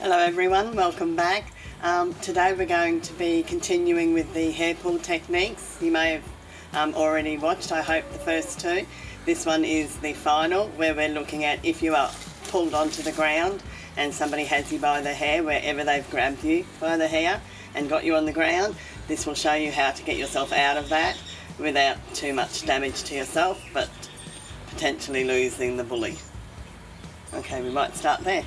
Hello everyone, welcome back. Today we're going to be continuing with the hair pull techniques. You may have already watched, I hope, the first two. This one is the final, where we're looking at if you are pulled onto the ground and somebody has you by the hair, wherever they've grabbed you by the hair and got you on the ground. This will show you how to get yourself out of that without too much damage to yourself, but potentially losing the bully. Okay, we might start there.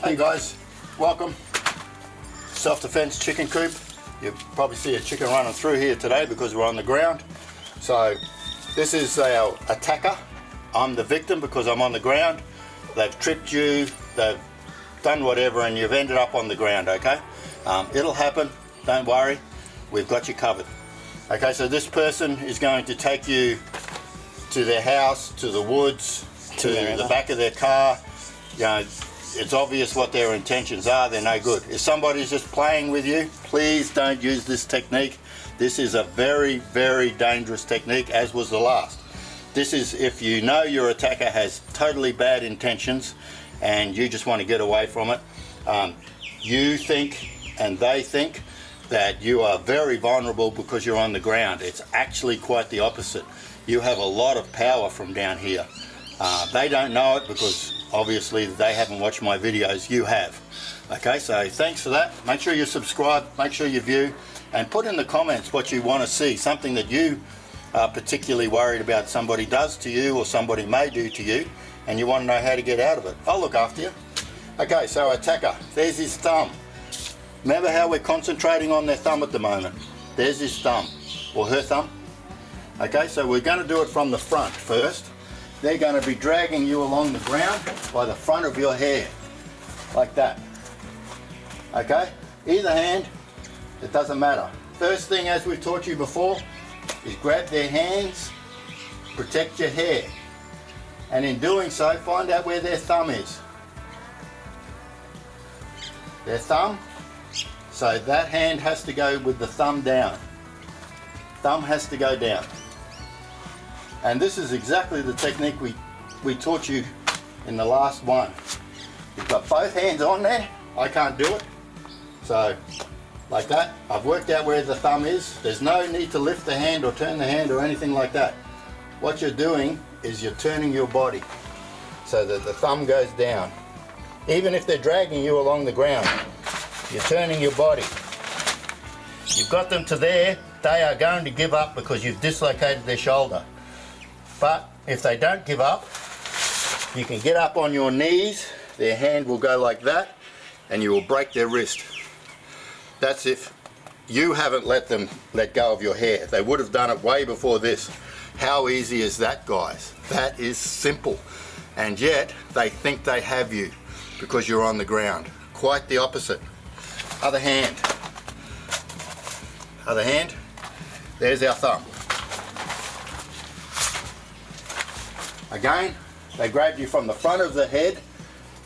Hey guys, welcome. Self-defense chicken coop. You probably see a chicken running through here today because we're on the ground. So this is our attacker. I'm the victim because I'm on the ground. They've tripped you, they've done whatever, and you've ended up on the ground, okay? It'll happen, don't worry, we've got you covered. Okay, so this person is going to take you to their house, to the woods, to the back of their car. You know, it's obvious what their intentions are, they're no good. If somebody's just playing with you, please don't use this technique. This is a very, very dangerous technique, as was the last. This is if you know your attacker has totally bad intentions and you just want to get away from it. You think and they think that you are very vulnerable because you're on the ground. It's actually quite the opposite. You have a lot of power from down here. They don't know it because obviously they haven't watched my videos, you have. Okay, so thanks for that. Make sure you subscribe, make sure you view, and put in the comments what you want to see, something that you are particularly worried about somebody does to you or somebody may do to you, and you want to know how to get out of it. I'll look after you. Okay, so attacker, there's his thumb. Remember how we're concentrating on their thumb at the moment. There's his thumb, or her thumb. Okay, so we're going to do it from the front first. They're going to be dragging you along the ground by the front of your hair, like that. Okay? Either hand, it doesn't matter. First thing, as we've taught you before, is grab their hands, protect your hair. And in doing so, find out where their thumb is. Their thumb, so that hand has to go with the thumb down. Thumb has to go down. And this is exactly the technique we taught you in the last one. You've got both hands on there. I can't do it. So, like that. I've worked out where the thumb is. There's no need to lift the hand or turn the hand or anything like that. What you're doing is you're turning your body so that the thumb goes down. Even if they're dragging you along the ground, you're turning your body. You've got them to there. They are going to give up because you've dislocated their shoulder. But if they don't give up, you can get up on your knees, their hand will go like that, and you will break their wrist. That's if you haven't let them let go of your hair. They would have done it way before this. How easy is that, guys? That is simple. And yet, they think they have you because you're on the ground. Quite the opposite. Other hand. Other hand. There's our thumb. Again, they grab you from the front of the head,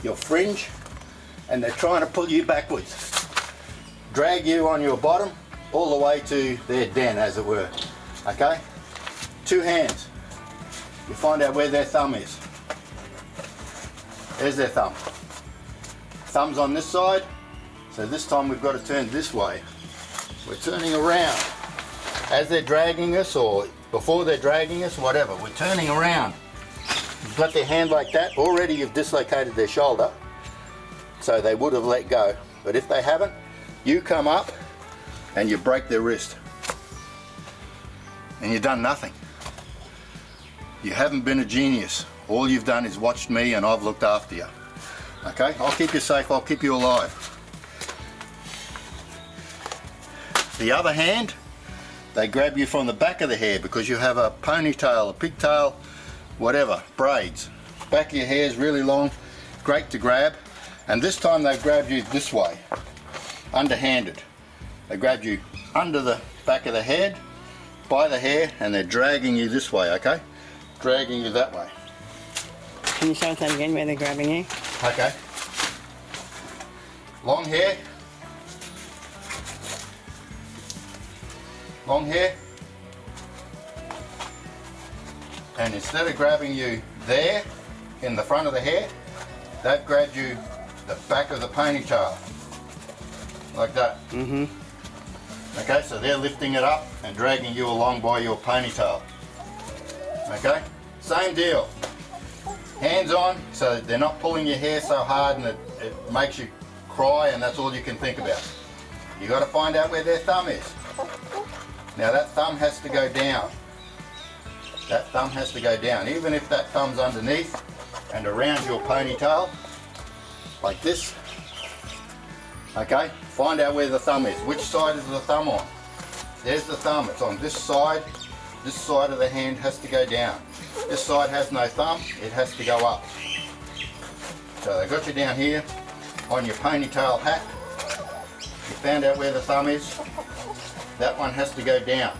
your fringe, and they're trying to pull you backwards. Drag you on your bottom all the way to their den, as it were. Okay? Two hands. You find out where their thumb is. There's their thumb. Thumb's on this side, so this time we've got to turn this way. We're turning around. As they're dragging us, or before they're dragging us, whatever, we're turning around. You've got their hand like that, already you've dislocated their shoulder, so they would have let go. But if they haven't, you come up and you break their wrist. And you've done nothing. You haven't been a genius. All you've done is watched me and I've looked after you. Okay, I'll keep you safe, I'll keep you alive. The other hand, they grab you from the back of the hair because you have a ponytail, a pigtail, whatever, braids. Back of your hair is really long, great to grab. And this time they grabbed you this way, underhanded. They grabbed you under the back of the head, by the hair, and they're dragging you this way, okay? Dragging you that way. Can you show us that again, where they're grabbing you? Okay. Long hair. Long hair. and instead of grabbing you there in the front of the hair, they've grabbed you the back of the ponytail, like that. Okay, so they're lifting it up and dragging you along by your ponytail. Okay, same deal. Hands on, so that they're not pulling your hair so hard and it makes you cry, and that's all you can think about. You got to find out where their thumb is. Now that thumb has to go down. That thumb has to go down, even if that thumb's underneath and around your ponytail, like this. Okay, find out where the thumb is. Which side is the thumb on? There's the thumb, it's on this side. This side of the hand has to go down. This side has no thumb, it has to go up. So they got you down here on your ponytail hat. You found out where the thumb is. That one has to go down.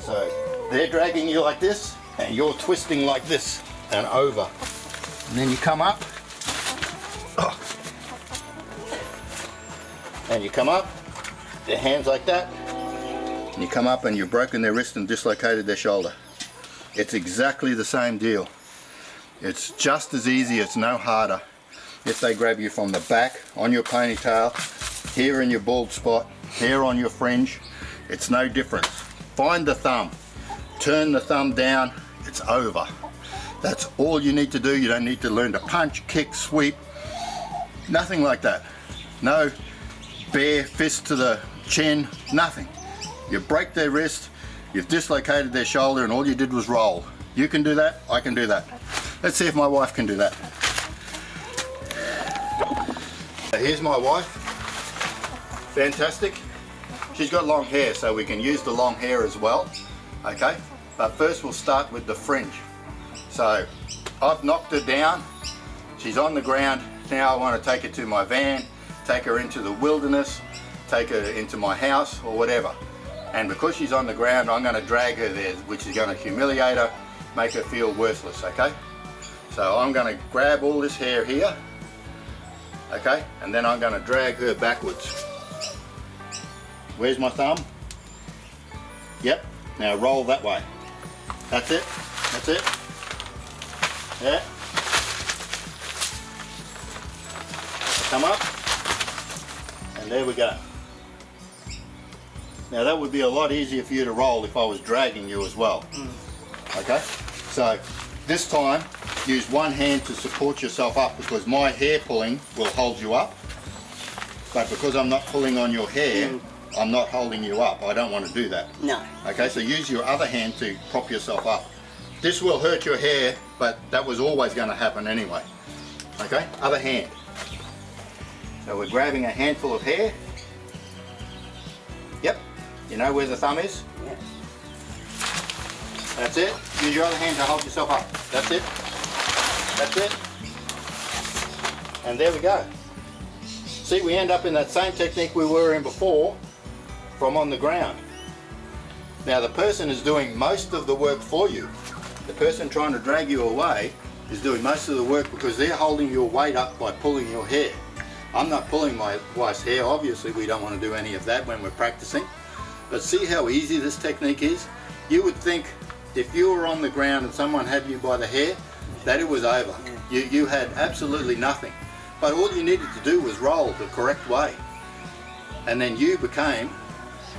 So they're dragging you like this and you're twisting like this and over. And then you come up. And you come up, their hands like that. And you come up and you've broken their wrist and dislocated their shoulder. It's exactly the same deal. It's just as easy, it's no harder. If they grab you from the back, on your ponytail, here in your bald spot, here on your fringe, it's no difference. Find the thumb, turn the thumb down, it's over. That's all you need to do. You don't need to learn to punch, kick, sweep, nothing like that. No bare fist to the chin, nothing. You break their wrist, you've dislocated their shoulder, and all you did was roll. You can do that, I can do that. Let's see if my wife can do that. Here's my wife. Fantastic. She's got long hair, so we can use the long hair as well. Okay, but first we'll start with the fringe. So I've knocked her down. She's on the ground. Now I want to take her to my van, take her into the wilderness, take her into my house or whatever. And because she's on the ground, I'm going to drag her there, which is going to humiliate her, make her feel worthless, okay? So I'm going to grab all this hair here, okay? And then I'm going to drag her backwards. Where's my thumb? Yep, now roll that way. That's it, that's it. Yeah. Come up, and there we go. Now that would be a lot easier for you to roll if I was dragging you as well. Okay, so this time use one hand to support yourself up, because my hair pulling will hold you up, but because I'm not pulling on your hair, I'm not holding you up. I don't want to do that. No. Okay, so use your other hand to prop yourself up. This will hurt your hair, but that was always going to happen anyway. Okay, other hand. So we're grabbing a handful of hair. Yep, you know where the thumb is? Yep. That's it. Use your other hand to hold yourself up. That's it. That's it. And there we go. See, we end up in that same technique we were in before, from on the ground. Now the person is doing most of the work for you. The person trying to drag you away is doing most of the work because they're holding your weight up by pulling your hair. I'm not pulling my wife's hair. Obviously we don't want to do any of that when we're practicing. But see how easy this technique is? You would think if you were on the ground and someone had you by the hair, that it was over. You had absolutely nothing. But all you needed to do was roll the correct way. And then you became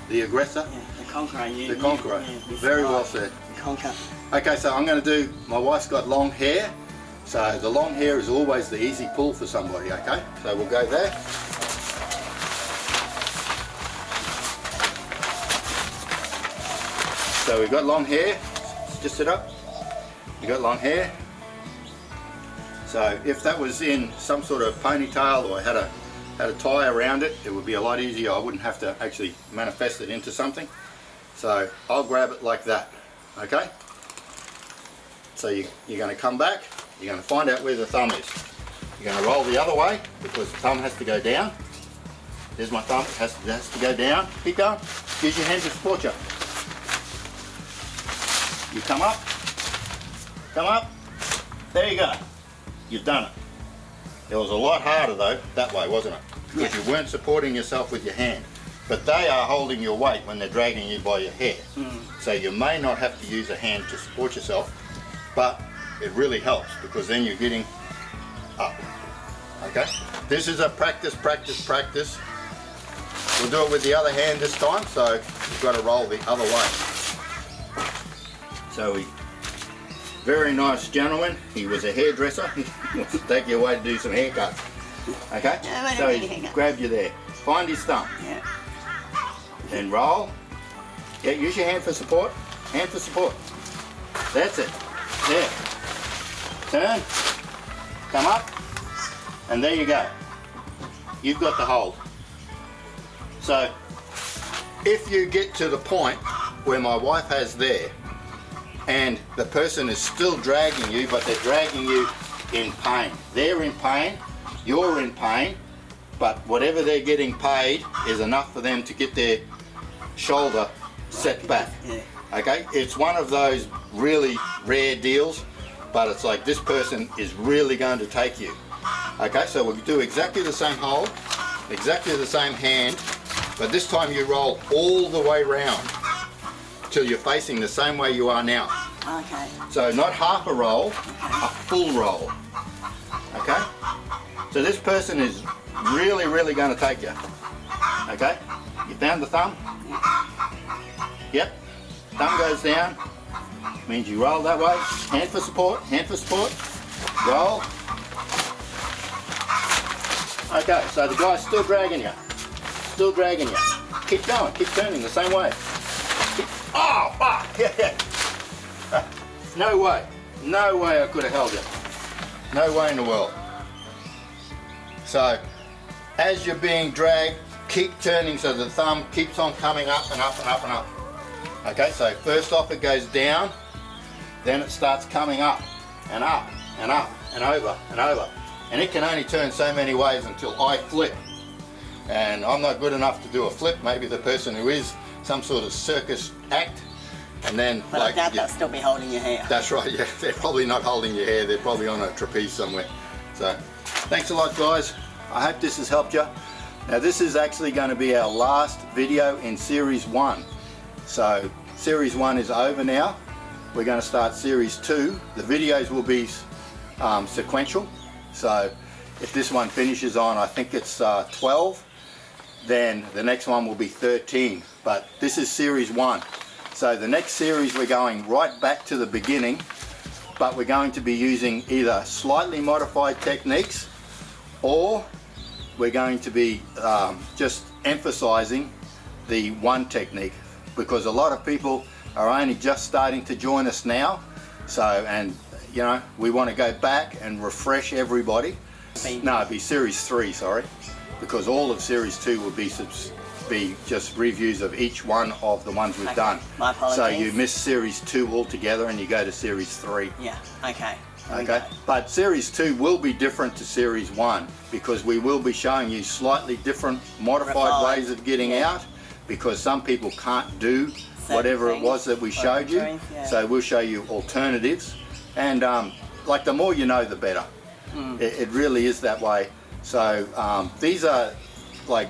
the aggressor. Yeah, the conqueror. The conqueror. Very well said. The conqueror. Okay, so I'm going to do, my wife's got long hair. So the long hair is always the easy pull for somebody, okay? So we'll go there. So we've got long hair. Just sit up. You've got long hair. So if that was in some sort of ponytail or had a tie around it, it would be a lot easier. I wouldn't have to actually manifest it into something. So I'll grab it like that, okay? So you're going to come back. You're going to find out where the thumb is. You're going to roll the other way because the thumb has to go down. There's my thumb, it has to go down. Keep going. Use your hand to support you. You come up. Come up. There you go. You've done it. It was a lot harder though, that way, wasn't it? Because you weren't supporting yourself with your hand. But they are holding your weight when they're dragging you by your hair. So you may not have to use a hand to support yourself. but it really helps because then you're getting up. Okay, this is a practice. We'll do it with the other hand this time, so you've got to roll the other way. So very nice gentleman. He was a hairdresser. He wants to take you away to do some haircuts. Okay, Yeah, so he grabbed you there. Find his thumb. Yeah. Then roll. Yeah, use your hand for support. Hand for support. That's it. There. Turn. Come up. And there you go. You've got the hold. So, if you get to the point where my wife has there, and the person is still dragging you, but they're dragging you in pain. They're in pain, you're in pain, but whatever they're getting paid is enough for them to get their shoulder set back. Yeah. Okay, it's one of those really rare deals, but it's like this person is really going to take you. Okay, so we'll do exactly the same hold, exactly the same hand, but this time you roll all the way round till you're facing the same way you are now. Okay. So not half a roll, a full roll. Okay? So this person is really going to take you. Okay? You found the thumb? Yep. Thumb goes down. Means you roll that way. Hand for support. Roll. Okay, so the guy's still dragging you. Keep going, keep turning the same way. Oh, fuck! Yeah. No way I could have held you. No way in the world. So, as you're being dragged, keep turning so the thumb keeps on coming up and up and up and up. Okay, so first off it goes down, then it starts coming up and up and up and over and over. And it can only turn so many ways until I flip. And I'm not good enough to do a flip, maybe the person who is some sort of circus act. And then But I doubt they'll still be holding your hair. That's right, yeah. They're probably not holding your hair, they're probably on a trapeze somewhere. So, thanks a lot guys. I hope this has helped you. Now this is actually going to be our last video in Series 1. So, Series 1 is over now. We're going to start Series 2. The videos will be sequential. So, if this one finishes on, I think it's 12, then the next one will be 13. But this is Series 1. So the next series we're going right back to the beginning, but we're going to be using either slightly modified techniques or we're going to be just emphasizing the one technique, because a lot of people are only just starting to join us now. So, and you know, we want to go back and refresh everybody. No, it'd be Series 3, sorry, because all of Series 2 will be just reviews of each one of the ones we've done. My apologies. So you miss Series 2 altogether and you go to Series 3. Yeah, okay. Okay, but Series 2 will be different to Series 1 because we will be showing you slightly different modified ways of getting out, because some people can't do whatever it was that we showed you. So we'll show you alternatives, and like the more you know the better. It really is that way. So these are like,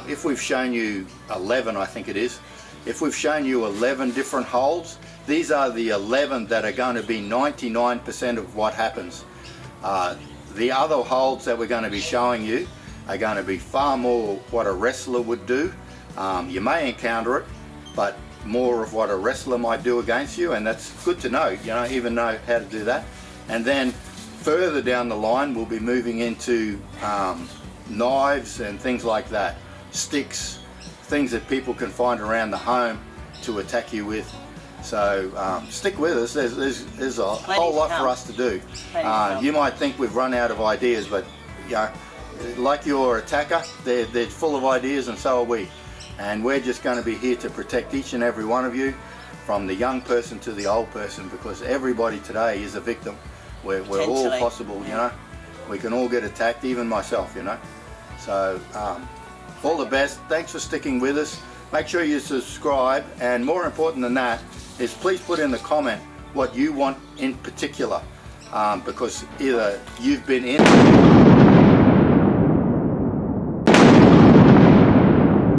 if we've shown you 11, I think it is, if we've shown you 11 different holds, these are the 11 that are going to be 99% of what happens. The other holds that we're going to be showing you are going to be far more what a wrestler would do. You may encounter it, but more of what a wrestler might do against you, and that's good to know, you know, even know how to do that. And then further down the line we'll be moving into knives and things like that, sticks, things that people can find around the home to attack you with. So stick with us, there's a whole lot for us to do. You might think we've run out of ideas, but you know, like your attacker, they're full of ideas, and so are we. And we're just going to be here to protect each and every one of you, from the young person to the old person, because everybody today is a victim. We're all possible, you know. We can all get attacked, even myself, you know. So all the best. Thanks for sticking with us. Make sure you subscribe, and more important than that is please put in the comment what you want in particular, because either you've been in